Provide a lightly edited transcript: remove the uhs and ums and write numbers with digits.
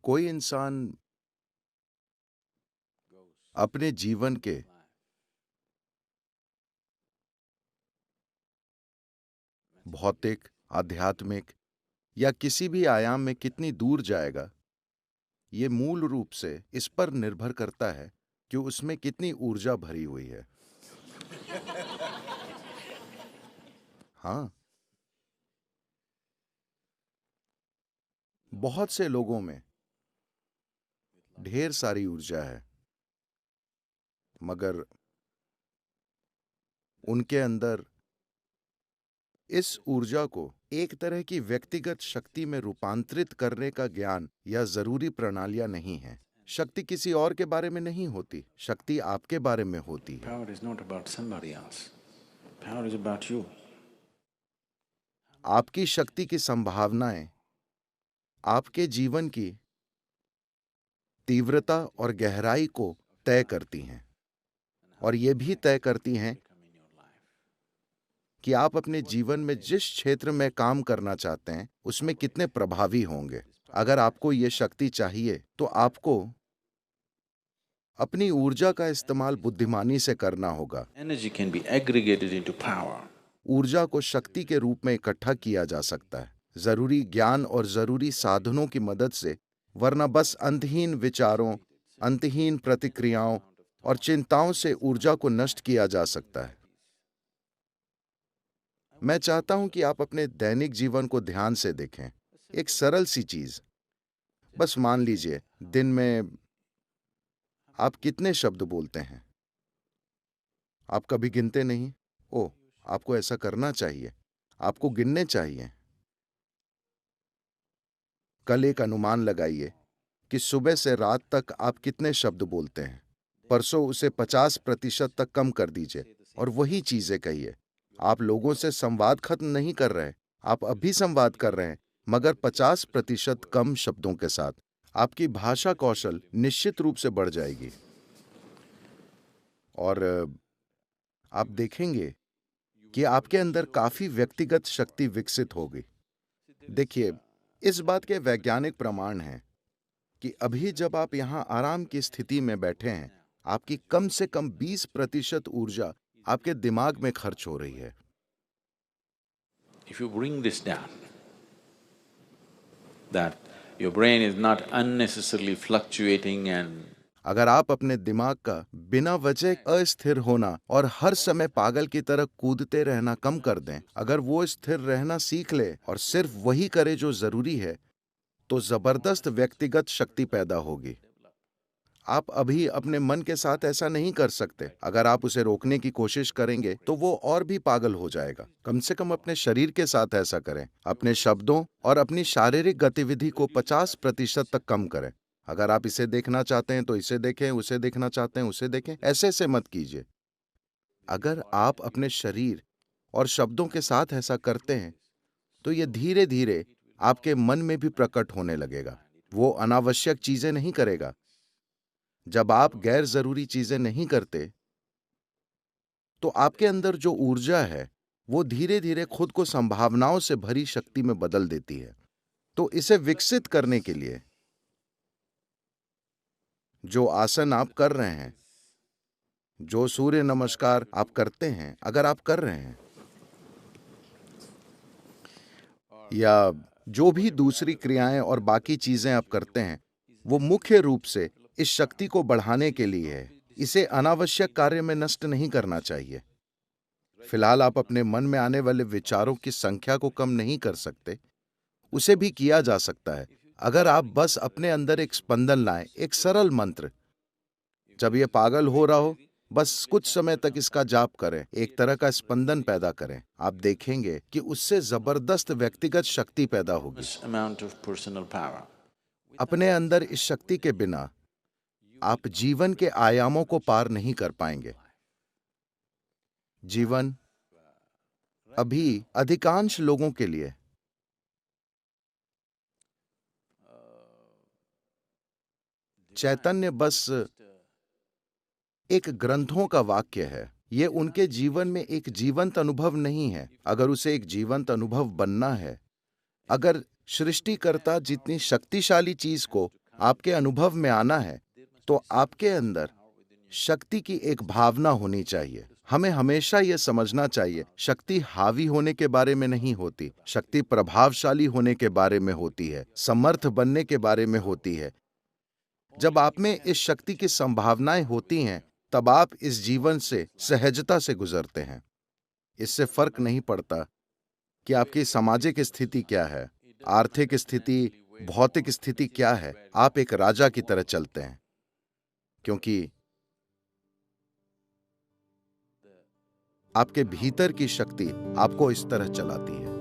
कोई इंसान अपने जीवन के भौतिक, आध्यात्मिक या किसी भी आयाम में कितनी दूर जाएगा, ये मूल रूप से इस पर निर्भर करता है कि उसमें कितनी ऊर्जा भरी हुई है। हाँ, बहुत से लोगों में ढेर सारी ऊर्जा है, मगर उनके अंदर इस ऊर्जा को एक तरह की व्यक्तिगत शक्ति में रूपांतरित करने का ज्ञान या जरूरी प्रणालियां नहीं है। शक्ति किसी और के बारे में नहीं होती, शक्ति आपके बारे में होती है। Power is not about somebody else. Power is about you. आपकी शक्ति की संभावनाएं आपके जीवन की तीव्रता और गहराई को तय करती हैं, और ये भी तय करती हैं कि आप अपने जीवन में जिस क्षेत्र में काम करना चाहते हैं उसमें कितने प्रभावी होंगे। अगर आपको ये शक्ति चाहिए तो आपको अपनी ऊर्जा का इस्तेमाल बुद्धिमानी से करना होगा। Energy can be aggregated into power. ऊर्जा को शक्ति के रूप में इकट्ठा किया जा सकता है, जरूरी ज्ञान और जरूरी साधनों की मदद से, वरना बस अंतहीन विचारों, अंतहीन प्रतिक्रियाओं और चिंताओं से ऊर्जा को नष्ट किया जा सकता है। मैं चाहता हूं कि आप अपने दैनिक जीवन को ध्यान से देखें। एक सरल सी चीज, बस मान लीजिए दिन में आप कितने शब्द बोलते हैं। आप कभी गिनते नहीं? ओह, आपको ऐसा करना चाहिए, आपको गिनने चाहिए। कल एक अनुमान लगाइए कि सुबह से रात तक आप कितने शब्द बोलते हैं। परसों उसे 50% तक कम कर दीजिए और वही चीजें कहिए। आप लोगों से संवाद खत्म नहीं कर रहे, आप अभी संवाद कर रहे हैं, मगर 50% कम शब्दों के साथ। आपकी भाषा कौशल निश्चित रूप से बढ़ जाएगी और आप देखेंगे कि आपके अंदर काफी व्यक्तिगत शक्ति विकसित होगी। देखिए, इस बात के वैज्ञानिक प्रमाण हैं कि अभी जब आप यहां आराम की स्थिति में बैठे हैं, आपकी कम से कम 20% ऊर्जा आपके दिमाग में खर्च हो रही है। If you bring this down, that your brain is not unnecessarily fluctuating and अगर आप अपने दिमाग का बिना वजह अस्थिर होना और हर समय पागल की तरह कूदते रहना कम कर दें, अगर वो स्थिर रहना सीख ले और सिर्फ वही करे जो जरूरी है, तो जबरदस्त व्यक्तिगत शक्ति पैदा होगी। आप अभी अपने मन के साथ ऐसा नहीं कर सकते। अगर आप उसे रोकने की कोशिश करेंगे तो वो और भी पागल हो जाएगा। कम से कम अपने शरीर के साथ ऐसा करें। अपने शब्दों और अपनी शारीरिक गतिविधि को 50% तक कम करें। अगर आप इसे देखना चाहते हैं तो इसे देखें, उसे देखना चाहते हैं उसे देखें, ऐसे मत कीजिए। अगर आप अपने शरीर और शब्दों के साथ ऐसा करते हैं तो ये धीरे धीरे आपके मन में भी प्रकट होने लगेगा। वो अनावश्यक चीजें नहीं करेगा। जब आप गैर जरूरी चीजें नहीं करते तो आपके अंदर जो ऊर्जा है वो धीरे धीरे खुद को संभावनाओं से भरी शक्ति में बदल देती है। तो इसे विकसित करने के लिए जो आसन आप कर रहे हैं, जो सूर्य नमस्कार आप करते हैं, अगर आप कर रहे हैं, या जो भी दूसरी क्रियाएं और बाकी चीजें आप करते हैं, वो मुख्य रूप से इस शक्ति को बढ़ाने के लिए है। इसे अनावश्यक कार्य में नष्ट नहीं करना चाहिए। फिलहाल आप अपने मन में आने वाले विचारों की संख्या को कम नहीं कर सकते, उसे भी किया जा सकता है। अगर आप बस अपने अंदर एक स्पंदन लाएं, एक सरल मंत्र। जब ये पागल हो रहा हो, बस कुछ समय तक इसका जाप करें, एक तरह का स्पंदन पैदा करें। आप देखेंगे कि उससे जबरदस्त व्यक्तिगत शक्ति पैदा होगी। this amount of personal power. अपने अंदर इस शक्ति के बिना आप जीवन के आयामों को पार नहीं कर पाएंगे। जीवन अभी अधिकांश लोगों के लिए चैतन्य बस एक ग्रंथों का वाक्य है। ये उनके जीवन में एक जीवंत अनुभव नहीं है। अगर उसे एक जीवंत अनुभव बनना है, अगर सृष्टिकर्ता जितनी शक्तिशाली चीज को आपके अनुभव में आना है तो आपके अंदर शक्ति की एक भावना होनी चाहिए। हमें हमेशा यह समझना चाहिए, शक्ति हावी होने के बारे में नहीं होती, शक्ति प्रभावशाली होने के बारे में होती है, समर्थ बनने के बारे में होती है। जब आप में इस शक्ति की संभावनाएं होती हैं, तब आप इस जीवन से सहजता से गुजरते हैं। इससे फर्क नहीं पड़ता कि आपकी सामाजिक स्थिति क्या है, आर्थिक स्थिति, भौतिक स्थिति क्या है, आप एक राजा की तरह चलते हैं, क्योंकि आपके भीतर की शक्ति आपको इस तरह चलाती है।